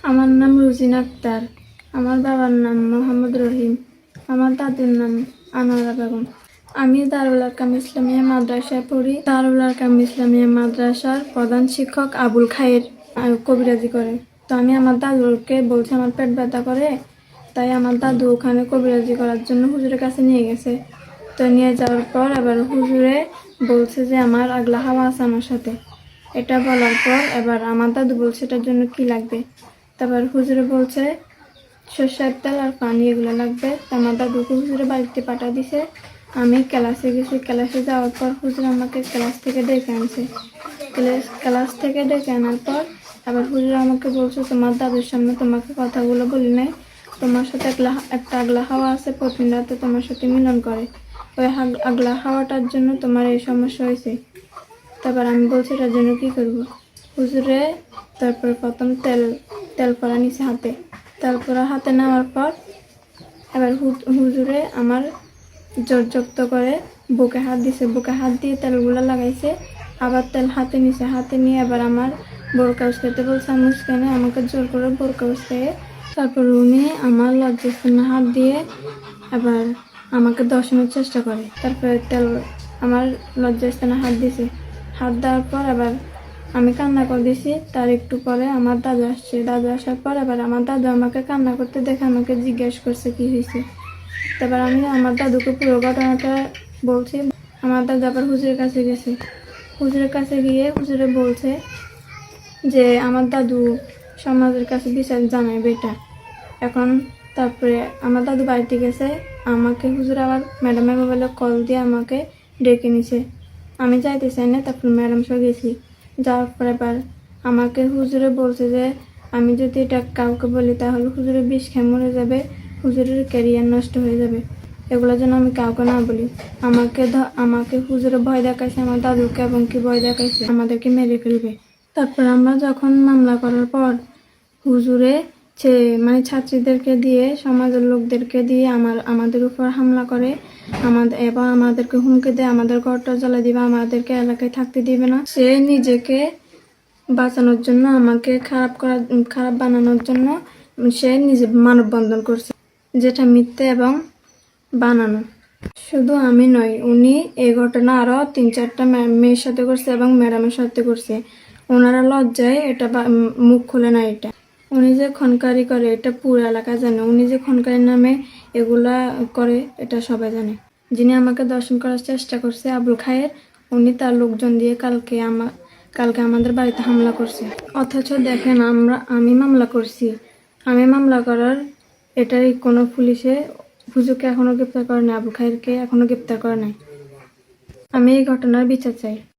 আমার নাম রুজিনা আক্তার। আমার বাবার নাম মোহাম্মদ রহিম। আমার দাদুর নাম আনোয়ারা বেগম। আমি দারুল আরকাম ইসলামিয়া মাদ্রাসায় পড়ি। দারুল আরকাম ইসলামিয়া মাদ্রাসার প্রধান শিক্ষক আবুল খায়ের কবিরাজি করে। তো আমি আমার দাদুকে বলছি আমার পেট ব্যথা করে, তাই আমার দাদু ওখানে কবিরাজি করার জন্য হুজুরের কাছে নিয়ে গেছে। তো নিয়ে যাওয়ার পর এবার হুজুরে বলছে যে আমার আগলা হাওয়া আছে আমার সাথে। এটা বলার পর এবার আমার দাদু বলছে এটার জন্য কি লাগবে। তারপর হুজুরে বলছে সর্ষের তেল আর পানি এগুলো লাগবে। আমার দাদুকে হুজুরে বাড়িতে পাঠা দিছে। আমি ক্লাসে গেছি। ক্লাসে যাওয়ার পর হুজুর আমাকে ক্লাস থেকে ডেকে আনছে। ক্লাস থেকে ডেকে আনার পর আবার হুজুর আমাকে বলছে তোমার দাদুর সামনে তোমাকে কথাগুলো বলি নাই, তোমার সাথে একটা আগলা হাওয়া আছে, প্রতিদিন রাতে তোমার সাথে মিলন করে, ওই আগলা হাওয়াটার জন্য তোমার এই সমস্যা হয়েছে। তারপর আমি বলছি এটার জন্য কী করবো। হুজুরে তারপর প্রথম তেল পরা নিছে হাতে। তেল পরা হাতে নেওয়ার পর এবার হুজুরে আমার জোরজপ্ত করে বুকে হাত দিছে। বুকে হাত দিয়ে তেলগুলো লাগাইছে। আবার তেল হাতে নিছে। হাতে নিয়ে এবার আমার বোরকা উস্কাইতে বলছে। আমি উস্কানে আমাকে জোর করে বোরকা উস্কাইয়ে তারপর উনি আমার লজ্জাস্থানে হাত দিয়ে আবার আমাকে দর্শনের চেষ্টা করে। তারপরে তেল আমার লজ্জাস্থানে হাত দিছে। হাত দেওয়ার পর আবার আমি কান্না করে দিছি। তার একটু পরে আমার দাদু আসছে। দাদু আসার পর আবার আমার দাদু আমাকে কান্না করতে দেখে আমাকে জিজ্ঞেস করছে কি হয়েছে। তারপর আমি আমার দাদুকে পুরো ঘটনাটা বলছি। আমার দাদু আবার হুজুরের কাছে গেছে। হুজুরের কাছে গিয়ে হুজুরে বলছে যে আমার দাদু সমাজের কাছে বিচার জানায় বেটা। এখন তারপরে আমার দাদু বাড়িতে গেছে। আমাকে হুজুর আবার ম্যাডামের মোবাইলে কল দিয়ে আমাকে ডেকে নিছে। আমি যাইতে চাই না। তারপর ম্যাডাম সহ গেছি। যাওয়ার পর এবার আমাকে হুজুরে বলছে যে আমি যদি এটা কাউকে বলি তাহলে হুজুরের বিষ খেয়ে মরে যাবে, হুজুরের ক্যারিয়ার নষ্ট হয়ে যাবে। এগুলো যেন আমি কাউকে না বলি। আমাকে হুজুরে ভয় দেখাইছে, আমার দাদুকে এবং কি ভয় দেখাইছে আমাদেরকে মেরে ফেলবে। তারপর আমরা যখন মামলা করার পর হুজুরে মানে ছাত্রীদেরকে দিয়ে সমাজের লোকদেরকে দিয়ে আমাদের উপর হামলা করে এবং আমাদেরকে হুমকি দেয় আমাদের ঘরটা জ্বালা দিবে, আমাদেরকে এলাকায় থাকতে দিবে না। সে নিজেকে বাঁচানোর জন্য আমাকে খারাপ বানানোর জন্য সে নিজে মানববন্ধন করছে, যেটা মিথ্যে এবং বানানো। শুধু আমি নয়, উনি এই ঘটনা আরও 3-4টা মেয়ের সাথে করছে এবং ম্যাডামের সাথে করছে। ওনারা লজ্জায় এটা মুখ খুলে না। এটা উনি যে খনকারি করে এটা পুরো এলাকা জানে। উনি যে খনকারির নামে এগুলা করে এটা সবাই জানে। যিনি আমাকে দর্শন করার চেষ্টা করছে আবুল খায়ের, উনি তার লোকজন দিয়ে কালকে আমাদের বাড়িতে হামলা করছে। অথচ দেখেন আমি মামলা করছি। আমি মামলা করার এটারই কোনো পুলিশে হুজুরকে এখনো গ্রেপ্তার করে নাই, আবুল খায়েরকে এখনো গ্রেপ্তার করে নাই। আমি এই ঘটনার বিচার চাই।